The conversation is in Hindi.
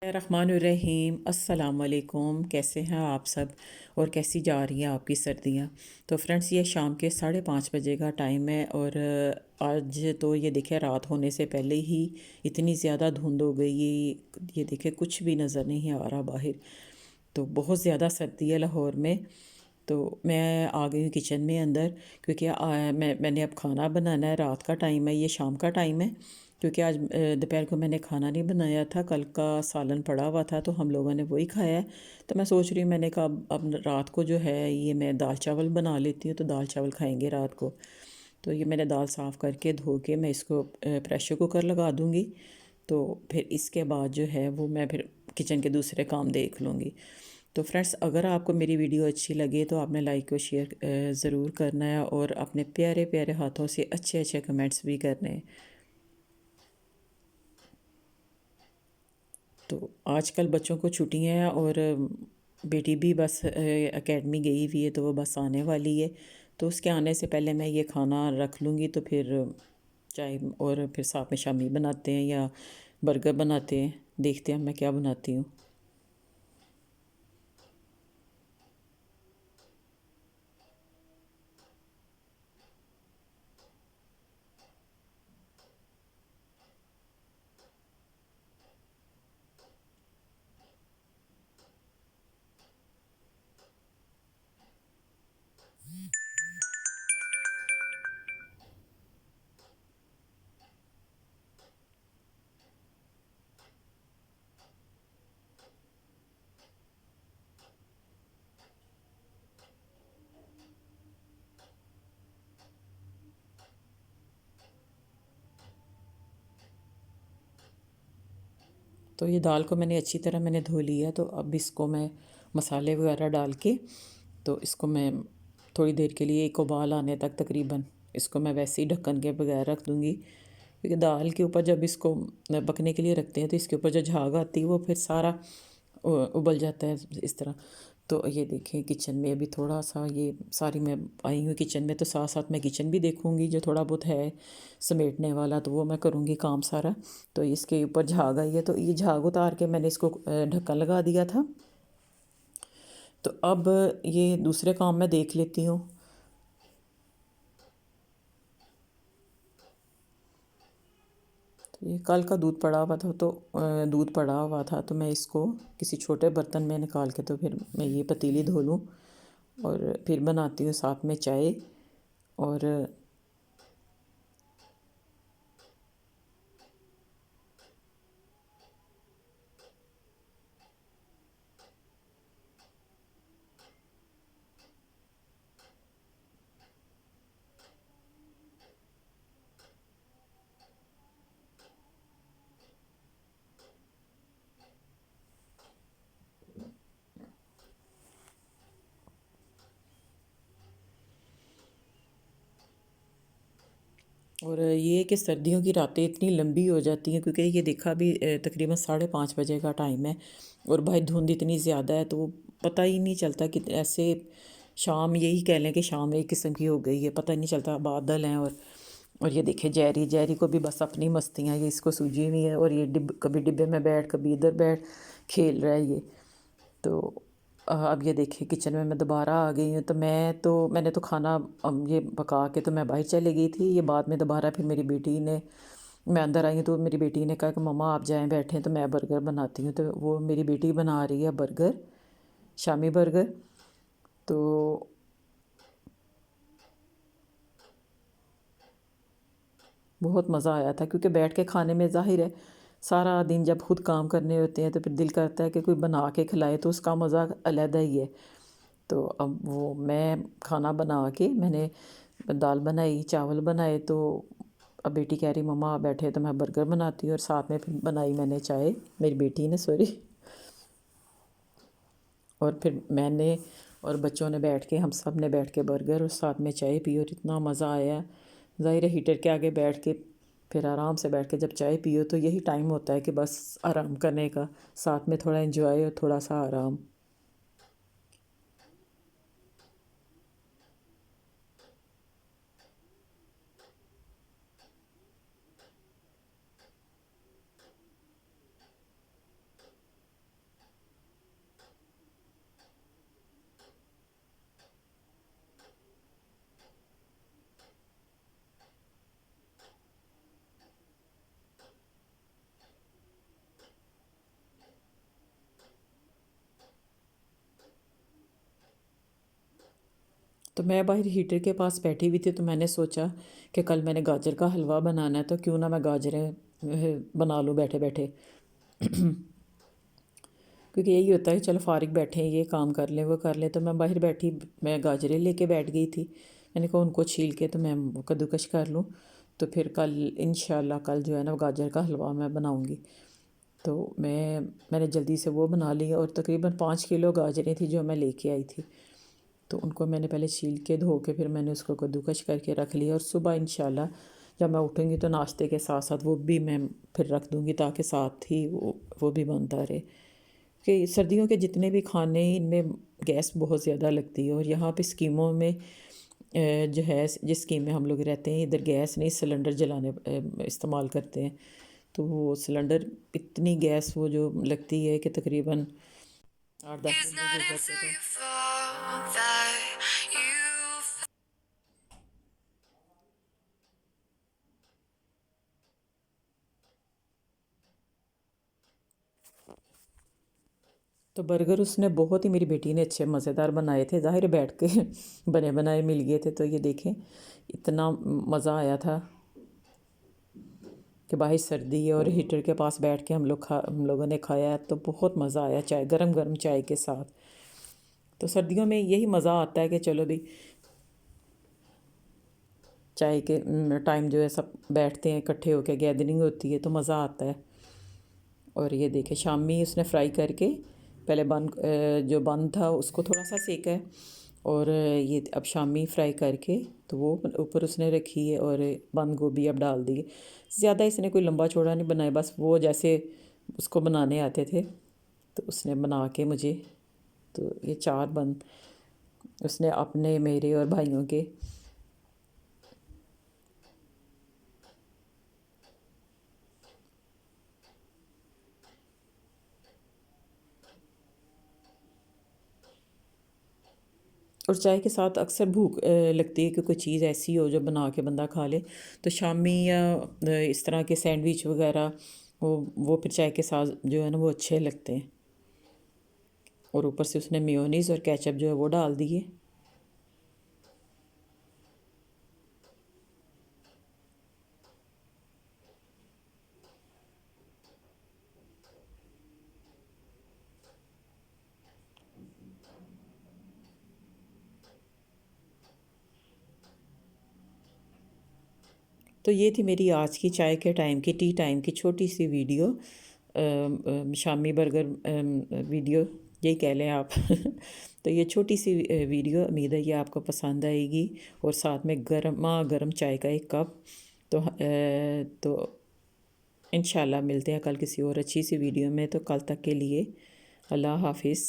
रहमानुर्रहीम अस्सलाम वालेकुम। कैसे हैं आप सब और कैसी जा रही हैं आपकी सर्दियाँ। तो फ्रेंड्स, ये शाम के 5:30 बजे का टाइम है और आज तो ये देखिए रात होने से पहले ही इतनी ज़्यादा धुंध हो गई। ये देखिए कुछ भी नज़र नहीं आ रहा बाहर। तो बहुत ज़्यादा सर्दी है लाहौर में। तो मैं आ गई हूँ किचन में अंदर, क्योंकि मैंने अब खाना बनाना है। रात का टाइम है, ये शाम का टाइम है, क्योंकि आज दोपहर को मैंने खाना नहीं बनाया था। कल का सालन पड़ा हुआ था तो हम लोगों ने वही खाया है। तो मैं सोच रही हूँ, मैंने कहा अब रात को जो है ये मैं दाल चावल बना लेती हूँ, तो दाल चावल खाएंगे रात को। तो ये मैंने दाल साफ़ करके धो के मैं इसको प्रेशर कुकर लगा दूँगी। तो फिर इसके बाद जो है वो मैं फिर किचन के दूसरे काम देख लूँगी। तो फ्रेंड्स, अगर आपको मेरी वीडियो अच्छी लगे तो आपने लाइक और शेयर ज़रूर करना है और अपने प्यारे प्यारे हाथों से अच्छे अच्छे कमेंट्स भी करने हैं। तो आजकल बच्चों को छुट्टियां हैं और बेटी भी बस एकेडमी गई हुई है, तो वो बस आने वाली है। तो उसके आने से पहले मैं ये खाना रख लूँगी, तो फिर चाय और फिर साथ में शामी बनाते हैं या बर्गर बनाते हैं। देखते हैं मैं क्या बनाती हूँ। तो ये दाल को मैंने अच्छी तरह धो लिया। तो अब इसको मैं मसाले वगैरह डाल के, तो इसको मैं थोड़ी देर के लिए एक उबाल आने तक तकरीबन इसको मैं वैसे ही ढक्कन के बगैर रख दूँगी, क्योंकि दाल के ऊपर जब इसको पकने के लिए रखते हैं तो इसके ऊपर जो झाग आती है वो फिर सारा उबल जाता है इस तरह। तो ये देखें किचन में अभी थोड़ा सा ये सारी मैं आई हूँ किचन में, तो साथ साथ मैं किचन भी देखूँगी, जो थोड़ा बहुत है समेटने वाला तो वो मैं करूँगी काम सारा। तो इसके ऊपर झाग आई है, तो ये झाग उतार के मैंने इसको ढक्कन लगा दिया था। तो अब ये दूसरे काम मैं देख लेती हूँ। तो ये कल का दूध पड़ा हुआ था, तो दूध पड़ा हुआ था तो मैं इसको किसी छोटे बर्तन में निकाल के तो फिर मैं ये पतीली धो लूँ और फिर बनाती हूँ साथ में चाय। और ये कि सर्दियों की रातें इतनी लंबी हो जाती हैं, क्योंकि ये देखा भी तकरीबन 5:30 बजे का टाइम है और भाई धुंध इतनी ज़्यादा है तो पता ही नहीं चलता कि ऐसे शाम, यही कह लें कि शाम एक किस्म की हो गई है, पता ही नहीं चलता। बादल हैं और ये देखिए जैरी जैरी को भी बस अपनी मस्तियाँ, ये इसको सूझी हुई है और ये कभी डिब्बे में बैठ कभी इधर बैठ खेल रहा है ये। तो अब ये देखिए किचन में मैं दोबारा आ गई हूँ। तो मैंने तो खाना ये पका के तो मैं बाहर चली गई थी। ये बाद में दोबारा फिर मेरी बेटी ने, मैं अंदर आई हूँ तो मेरी बेटी ने कहा कि मम्मा आप जाएं बैठें तो मैं बर्गर बनाती हूँ। तो वो मेरी बेटी बना रही है बर्गर, शामी बर्गर। तो बहुत मज़ा आया था, क्योंकि बैठ के खाने में ज़ाहिर है सारा दिन जब खुद काम करने होते हैं तो फिर दिल करता है कि कोई बना के खिलाए, तो उसका मज़ा अलग ही है। तो अब वो मैं खाना बना के मैंने दाल बनाई, चावल बनाए। तो अब बेटी कह रही मम्मा आप बैठे तो मैं बर्गर बनाती हूँ, और साथ में फिर बनाई मैंने चाय, मेरी बेटी ने सॉरी। और फिर मैंने और बच्चों ने बैठ के, हम सब ने बैठ के बर्गर और साथ में चाय पी और इतना मज़ा आया। ज़ाहिर है हीटर के आगे बैठ के फिर आराम से बैठ के जब चाय पियो तो यही टाइम होता है कि बस आराम करने का, साथ में थोड़ा एंजॉय और थोड़ा सा आराम। तो मैं बाहर हीटर के पास बैठी हुई थी, तो मैंने सोचा कि कल मैंने गाजर का हलवा बनाना है, तो क्यों ना मैं गाजरें बना लूँ बैठे बैठे। क्योंकि यही होता है कि चलो फारिग बैठे हैं, ये काम कर लें वो कर लें। तो मैं बाहर बैठी, मैं गाजरें लेके बैठ गई थी। मैंने कहा उनको छील के तो मैं कद्दूकश कर लूँ, तो फिर कल इंशाल्लाह कल जो है ना गाजर का हलवा मैं बनाऊँगी। तो मैंने जल्दी से वो बना ली, और तकरीबन 5 किलो गाजरें थी जो मैं लेके आई थी। तो उनको मैंने पहले छील के धो के फिर मैंने उसको कद्दूकश करके रख लिया, और सुबह इंशाल्लाह जब मैं उठूँगी तो नाश्ते के साथ साथ वो भी मैं फिर रख दूँगी, ताकि साथ ही वो भी बनता रहे। कि सर्दियों के जितने भी खाने इनमें गैस बहुत ज़्यादा लगती है, और यहाँ पे स्कीमों में जो है जिस स्कीम में हम लोग रहते हैं इधर गैस नहीं सिलेंडर जलाने इस्तेमाल करते हैं। तो वो सिलेंडर इतनी गैस वो जो लगती है कि तकरीबन 8-10 दिन में गुजरते तो बर्गर उसने बहुत ही, मेरी बेटी ने अच्छे मज़ेदार बनाए थे, ज़ाहिर बैठ के बने बनाए मिल गए थे। तो ये देखें इतना मज़ा आया था कि बाहर सर्दी है और हीटर के पास बैठ के हम लोगों ने खाया, तो बहुत मज़ा आया चाय गरम गरम चाय के साथ। तो सर्दियों में यही मज़ा आता है कि चलो भी चाय के टाइम जो है सब बैठते हैं इकट्ठे होकर, गैदरिंग होती है तो मज़ा आता है। और ये देखे शामी उसने फ्राई करके पहले जो बन था उसको थोड़ा सा सेका है, और ये अब शामी फ्राई करके तो वो ऊपर उसने रखी है, और बंद गोभी अब डाल दी है। ज़्यादा इसने कोई लंबा चौड़ा नहीं बनाया, बस वो जैसे उसको बनाने आते थे तो उसने बना के मुझे, तो ये 4 बन उसने अपने मेरे और भाइयों के। और चाय के साथ अक्सर भूख लगती है कि कोई चीज़ ऐसी हो जो बना के बंदा खा ले। तो शामी या इस तरह के सैंडविच वगैरह वो फिर चाय के साथ जो है ना वो अच्छे लगते हैं। और ऊपर से उसने मेयोनीज़ और केचप जो है वो डाल दिए। तो ये थी मेरी आज की चाय के टाइम की टी टाइम की छोटी सी वीडियो, शामी बर्गर वीडियो यही कह लें आप। तो ये छोटी सी वीडियो उम्मीद है ये आपको पसंद आएगी, और साथ में गर्मा गर्म चाय का एक कप। तो इंशाल्लाह मिलते हैं कल किसी और अच्छी सी वीडियो में। तो कल तक के लिए अल्लाह हाफिज़।